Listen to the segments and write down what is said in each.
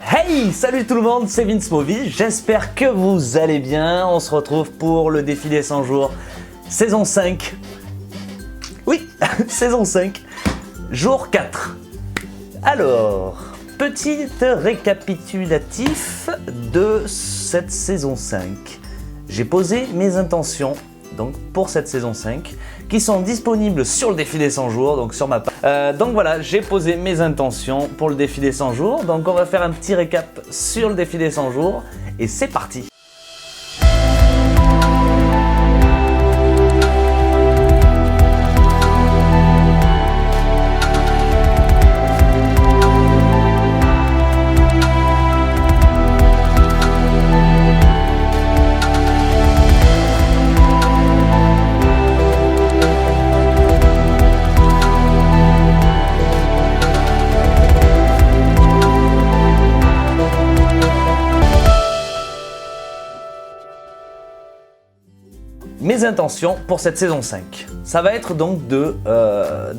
Hey, salut tout le monde, c'est Vince Movie, j'espère que vous allez bien. On se retrouve pour le défi des 100 jours, saison 5. Oui, saison 5, jour 4. Alors, petit récapitulatif de cette saison 5. J'ai posé mes intentions donc pour cette saison 5 qui sont disponibles sur le défi des 100 jours, donc sur ma page. Donc voilà, j'ai posé mes intentions pour le défi des 100 jours. Donc on va faire un petit récap sur le défi des 100 jours et c'est parti. Mes intentions pour cette saison 5, ça va être donc de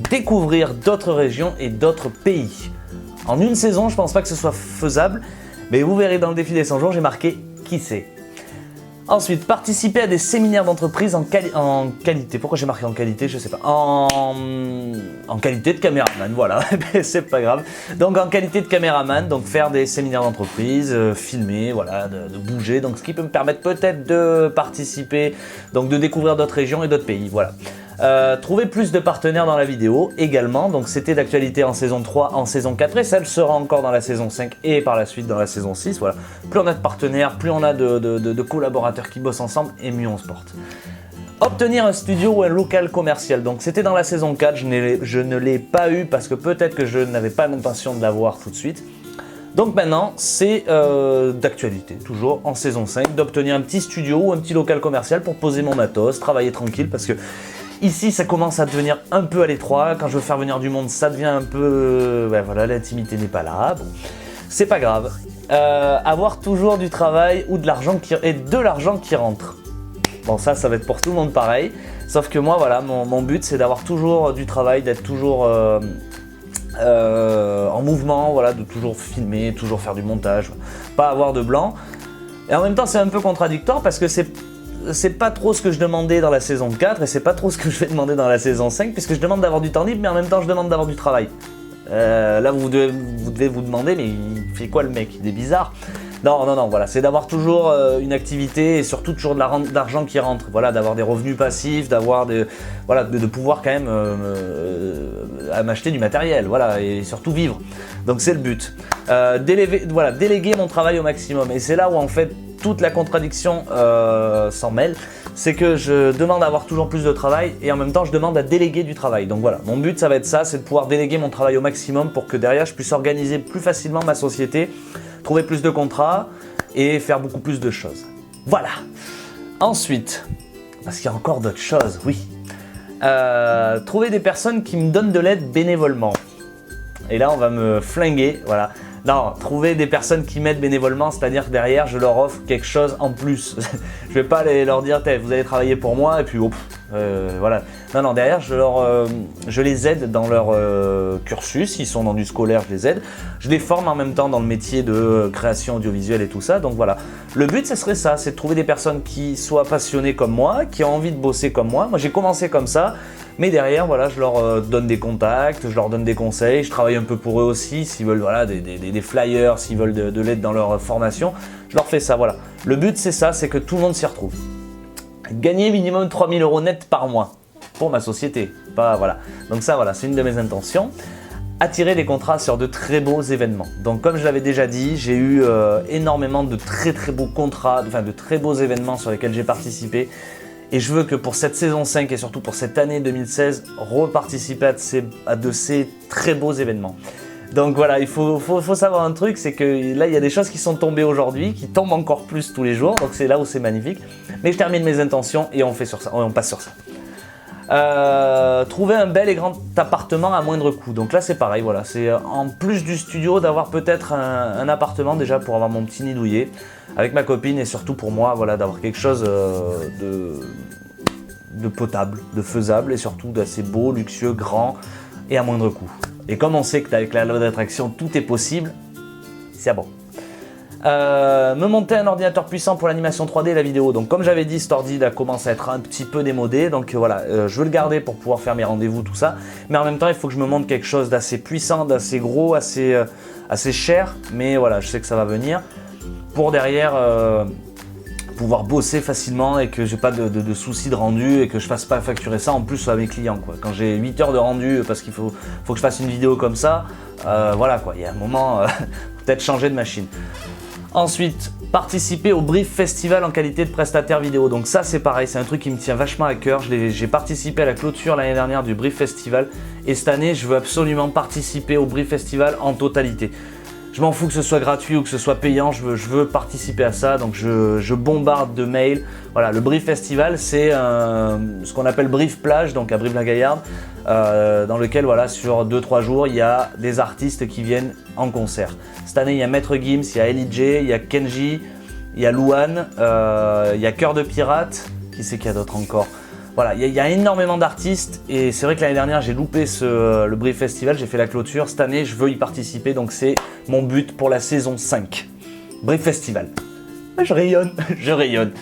découvrir d'autres régions et d'autres pays. En une saison, je pense pas que ce soit faisable, mais vous verrez dans le défi des 100 jours, j'ai marqué qui c'est. Ensuite, participer à des séminaires d'entreprise en qualité. Pourquoi j'ai marqué en qualité? Je sais pas. En qualité de caméraman, voilà, c'est pas grave. Donc en qualité de caméraman, donc faire des séminaires d'entreprise, filmer, voilà, de bouger. Donc ce qui peut me permettre peut-être de participer, donc de découvrir d'autres régions et d'autres pays, voilà. Trouver plus de partenaires dans la vidéo également, donc c'était d'actualité en saison 3, en saison 4 et ça le sera encore dans la saison 5 et par la suite dans la saison 6, voilà. Plus on a de partenaires, plus on a de collaborateurs qui bossent ensemble et mieux on se porte. Obtenir un studio ou un local commercial, donc c'était dans la saison 4, je ne l'ai pas eu parce que peut-être que je n'avais pas l'intention de l'avoir tout de suite. Donc maintenant, c'est d'actualité, toujours en saison 5, d'obtenir un petit studio ou un petit local commercial pour poser mon matos, travailler tranquille parce que ici, ça commence à devenir un peu à l'étroit. Quand je veux faire venir du monde, ça devient un peu... ben voilà, l'intimité n'est pas là. Bon, c'est pas grave. Avoir toujours du travail ou de l'argent qui rentre. Bon, ça va être pour tout le monde pareil. Sauf que moi, voilà, mon but, c'est d'avoir toujours du travail, d'être toujours en mouvement, voilà, de toujours filmer, toujours faire du montage, pas avoir de blanc. Et en même temps, c'est un peu contradictoire parce que c'est pas trop ce que je demandais dans la saison 4 et c'est pas trop ce que je vais demander dans la saison 5 puisque je demande d'avoir du temps libre mais en même temps je demande d'avoir du travail. Là vous devez vous demander mais il fait quoi le mec? Il est bizarre. Non, voilà, c'est d'avoir toujours une activité et surtout toujours de l'argent qui rentre, voilà, d'avoir des revenus passifs, d'avoir voilà, de pouvoir quand même m'acheter du matériel, voilà, et surtout vivre. Donc c'est le but. Déléguer mon travail au maximum et c'est là où en fait toute la contradiction s'en mêle, c'est que je demande à avoir toujours plus de travail et en même temps je demande à déléguer du travail. Donc voilà, mon but ça va être ça, c'est de pouvoir déléguer mon travail au maximum pour que derrière je puisse organiser plus facilement ma société, trouver plus de contrats et faire beaucoup plus de choses. Voilà. Ensuite, parce qu'il y a encore d'autres choses, oui. Trouver des personnes qui me donnent de l'aide bénévolement. Et là on va me flinguer, voilà. Non, trouver des personnes qui m'aident bénévolement, c'est-à-dire que derrière, je leur offre quelque chose en plus. Je vais pas leur dire, vous allez travailler pour moi, et puis voilà. Non, derrière, je les aide dans leur cursus, ils sont dans du scolaire, je les aide. Je les forme en même temps dans le métier de création audiovisuelle et tout ça, donc voilà. Le but, ce serait ça, c'est de trouver des personnes qui soient passionnées comme moi, qui ont envie de bosser comme moi. Moi, j'ai commencé comme ça. Mais derrière, voilà, je leur donne des contacts, je leur donne des conseils, je travaille un peu pour eux aussi, s'ils veulent voilà, des flyers, s'ils veulent de l'aide dans leur formation, je leur fais ça, voilà. Le but c'est ça, c'est que tout le monde s'y retrouve. Gagner minimum 3 000 € net par mois, pour ma société, pas voilà. Donc ça, voilà, c'est une de mes intentions. Attirer des contrats sur de très beaux événements. Donc comme je l'avais déjà dit, j'ai eu énormément de très beaux contrats, enfin de très beaux événements sur lesquels j'ai participé. Et je veux que pour cette saison 5 et surtout pour cette année 2016, reparticiper à de ces très beaux événements. Donc voilà, il faut savoir un truc, c'est que là il y a des choses qui sont tombées aujourd'hui, qui tombent encore plus tous les jours, donc c'est là où c'est magnifique. Mais je termine mes intentions et on passe sur ça. Trouver un bel et grand appartement à moindre coût. Donc là c'est pareil, voilà, c'est en plus du studio d'avoir peut-être un appartement déjà pour avoir mon petit nid douillet avec ma copine et surtout pour moi, voilà, d'avoir quelque chose de potable, de faisable et surtout d'assez beau, luxueux, grand et à moindre coût. Et comme on sait qu'avec la loi d'attraction tout est possible, c'est bon. Me monter un ordinateur puissant pour l'animation 3D et la vidéo. Donc comme j'avais dit, cet ordi a commencé à être un petit peu démodé, donc voilà, je veux le garder pour pouvoir faire mes rendez-vous, tout ça. Mais en même temps, il faut que je me monte quelque chose d'assez puissant, d'assez gros, assez cher. Mais voilà, je sais que ça va venir. Pour derrière pouvoir bosser facilement et que j'ai pas de soucis de rendu et que je fasse pas facturer ça en plus à mes clients, quoi. Quand j'ai 8 heures de rendu parce qu'il faut que je fasse une vidéo comme ça, voilà quoi, il y a un moment, peut-être changer de machine. Ensuite, participer au Brief Festival en qualité de prestataire vidéo. Donc ça c'est pareil, c'est un truc qui me tient vachement à cœur. J'ai participé à la clôture l'année dernière du Brief Festival et cette année je veux absolument participer au Brief Festival en totalité. Je m'en fous que ce soit gratuit ou que ce soit payant, je veux participer à ça, donc je bombarde de mails. Voilà, le Brief Festival, c'est ce qu'on appelle Brief Plage, donc à Brive-la-Gaillarde, dans lequel, voilà, sur 2-3 jours, il y a des artistes qui viennent en concert. Cette année, il y a Maître Gims, il y a LJ, il y a Kenji, il y a Louane, il y a Cœur de Pirate, qui c'est qu'il y a d'autres encore? Voilà, il y a énormément d'artistes et c'est vrai que l'année dernière j'ai loupé le Brief Festival, j'ai fait la clôture. Cette année je veux y participer, donc c'est mon but pour la saison 5. Brief Festival. Je rayonne, je rayonne.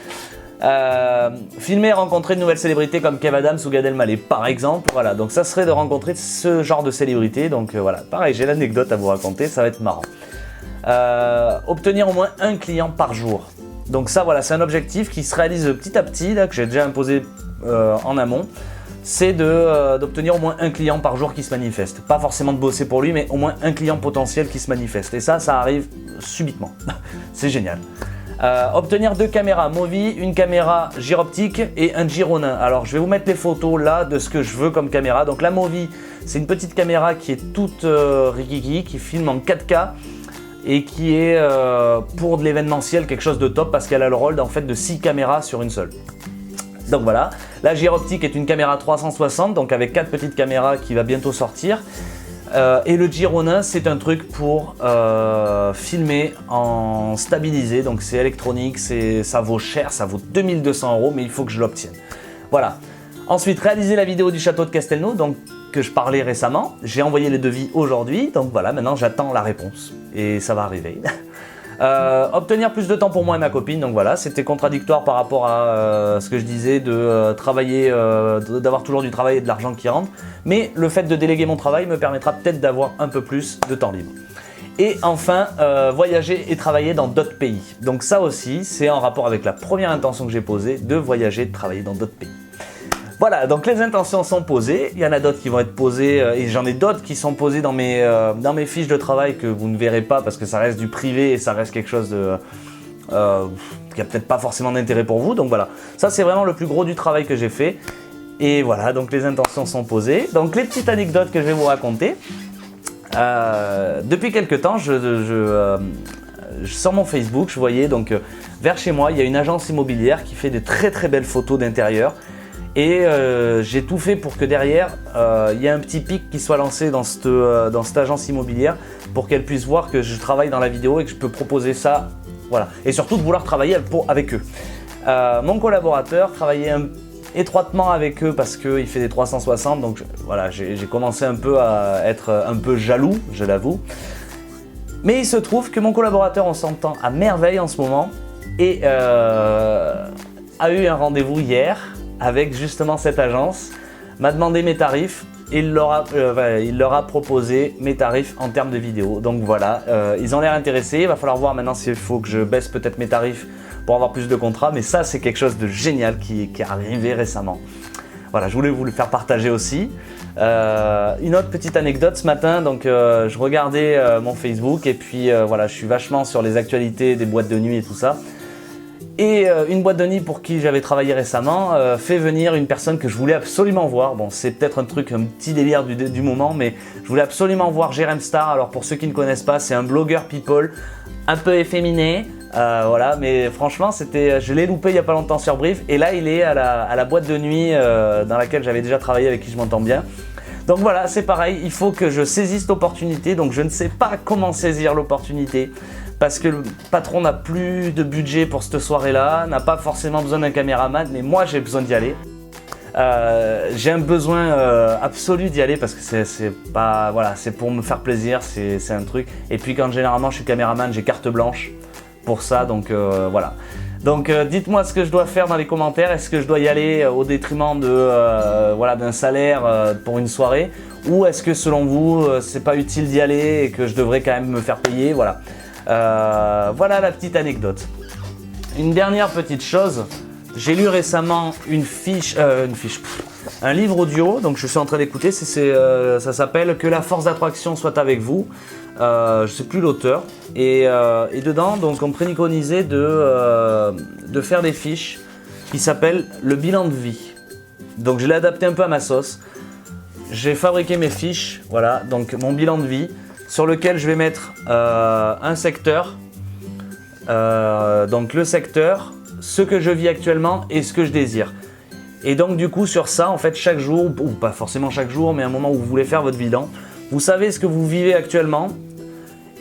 Filmer et rencontrer de nouvelles célébrités comme Kev Adams ou Gad Elmaleh par exemple. Voilà, donc ça serait de rencontrer ce genre de célébrités. Donc voilà, pareil, j'ai l'anecdote à vous raconter, ça va être marrant. Obtenir au moins un client par jour. Donc ça voilà, c'est un objectif qui se réalise petit à petit, là, que j'ai déjà imposé en amont. C'est d'obtenir au moins un client par jour qui se manifeste. Pas forcément de bosser pour lui, mais au moins un client potentiel qui se manifeste. Et ça arrive subitement. C'est génial. Obtenir 2 caméras Movi, une caméra gyroptique et un Gironin. Alors je vais vous mettre les photos là de ce que je veux comme caméra. Donc la Movi, c'est une petite caméra qui est toute rikiki, qui filme en 4K et qui est pour de l'événementiel quelque chose de top parce qu'elle a le rôle en fait de 6 caméras sur une seule. Donc voilà, la gyroptique est une caméra 360, donc avec 4 petites caméras qui va bientôt sortir. Et le Gironin, c'est un truc pour filmer en stabilisé, donc c'est électronique, ça vaut cher, ça vaut 2200 €, mais il faut que je l'obtienne. Voilà. Ensuite, réaliser la vidéo du château de Castelnau, donc que je parlais récemment. J'ai envoyé les devis aujourd'hui, donc voilà, maintenant j'attends la réponse et ça va arriver. Obtenir plus de temps pour moi et ma copine, donc voilà, c'était contradictoire par rapport à ce que je disais de travailler, d'avoir toujours du travail et de l'argent qui rentre, mais le fait de déléguer mon travail me permettra peut-être d'avoir un peu plus de temps libre. Et enfin, voyager et travailler dans d'autres pays. Donc ça aussi, c'est en rapport avec la première intention que j'ai posée, de voyager et de travailler dans d'autres pays. Voilà, donc les intentions sont posées, il y en a d'autres qui vont être posées et j'en ai d'autres qui sont posées dans mes fiches de travail que vous ne verrez pas parce que ça reste du privé et ça reste quelque chose de qui a peut-être pas forcément d'intérêt pour vous. Donc voilà, ça c'est vraiment le plus gros du travail que j'ai fait. Et voilà, donc les intentions sont posées. Donc les petites anecdotes que je vais vous raconter. Depuis quelques temps, sur mon Facebook, je voyais donc vers chez moi, il y a une agence immobilière qui fait de très très belles photos d'intérieur. Et j'ai tout fait pour que derrière, il y ait un petit pic qui soit lancé dans cette agence immobilière pour qu'elle puisse voir que je travaille dans la vidéo et que je peux proposer ça. Voilà. Et surtout de vouloir travailler avec eux. Mon collaborateur travaillait étroitement avec eux parce qu'il fait des 360. Donc voilà, j'ai commencé un peu à être un peu jaloux, je l'avoue. Mais il se trouve que mon collaborateur, on s'entend à merveille en ce moment. Et a eu un rendez-vous hier avec justement cette agence, m'a demandé mes tarifs et il leur a proposé mes tarifs en termes de vidéo. Donc voilà, ils ont l'air intéressés, il va falloir voir maintenant s'il faut que je baisse peut-être mes tarifs pour avoir plus de contrats, mais ça c'est quelque chose de génial qui est arrivé récemment. Voilà, je voulais vous le faire partager aussi. Une autre petite anecdote ce matin, donc je regardais mon Facebook et puis voilà, je suis vachement sur les actualités des boîtes de nuit et tout ça. Et une boîte de nuit pour qui j'avais travaillé récemment fait venir une personne que je voulais absolument voir. Bon, c'est peut-être un petit délire du moment, mais je voulais absolument voir Jérém Star. Alors pour ceux qui ne connaissent pas, c'est un blogueur people un peu efféminé. Voilà, mais franchement, je l'ai loupé il n'y a pas longtemps sur Brief. Et là, il est à la boîte de nuit dans laquelle j'avais déjà travaillé, avec qui je m'entends bien. Donc voilà, c'est pareil, il faut que je saisisse l'opportunité. Donc je ne sais pas comment saisir l'opportunité. Parce que le patron n'a plus de budget pour cette soirée-là, n'a pas forcément besoin d'un caméraman, mais moi j'ai besoin d'y aller. J'ai un besoin absolu d'y aller parce que c'est pour me faire plaisir, c'est un truc. Et puis quand généralement je suis caméraman, j'ai carte blanche. pour ça, donc voilà. Donc dites-moi ce que je dois faire dans les commentaires. Est-ce que je dois y aller au détriment d'un salaire pour une soirée, ou est-ce que selon vous c'est pas utile d'y aller et que je devrais quand même me faire payer? Voilà. Voilà la petite anecdote. Une dernière petite chose, j'ai lu récemment un livre audio, donc je suis en train d'écouter, ça s'appelle Que la force d'attraction soit avec vous. Je ne sais plus l'auteur, et dedans donc on préconisait de faire des fiches qui s'appellent le bilan de vie. Donc je l'ai adapté un peu à ma sauce. J'ai fabriqué mes fiches, voilà, donc mon bilan de vie, sur lequel je vais mettre un secteur, donc le secteur, ce que je vis actuellement et ce que je désire. Et donc du coup sur ça, en fait, chaque jour, ou pas forcément chaque jour, mais à un moment où vous voulez faire votre bilan, vous savez ce que vous vivez actuellement,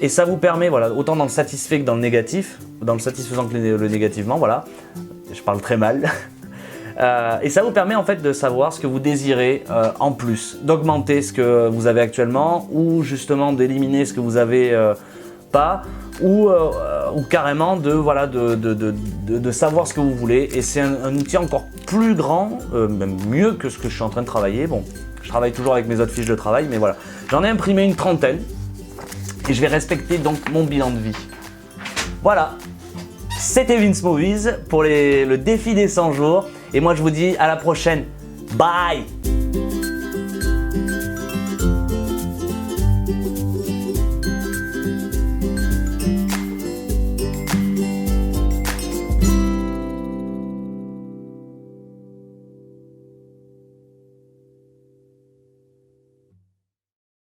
et ça vous permet, voilà, autant dans le satisfait que dans le négatif, dans le satisfaisant que le négativement, voilà, je parle très mal. Et ça vous permet en fait de savoir ce que vous désirez en plus, d'augmenter ce que vous avez actuellement, ou justement d'éliminer ce que vous avez pas, ou carrément de savoir ce que vous voulez. Et c'est un outil encore plus grand, même mieux que ce que je suis en train de travailler. Bon, je travaille toujours avec mes autres fiches de travail, mais voilà. J'en ai imprimé une trentaine et je vais respecter donc mon bilan de vie. Voilà, c'était Vince Movies pour le défi des 100 jours. Et moi je vous dis à la prochaine. Bye!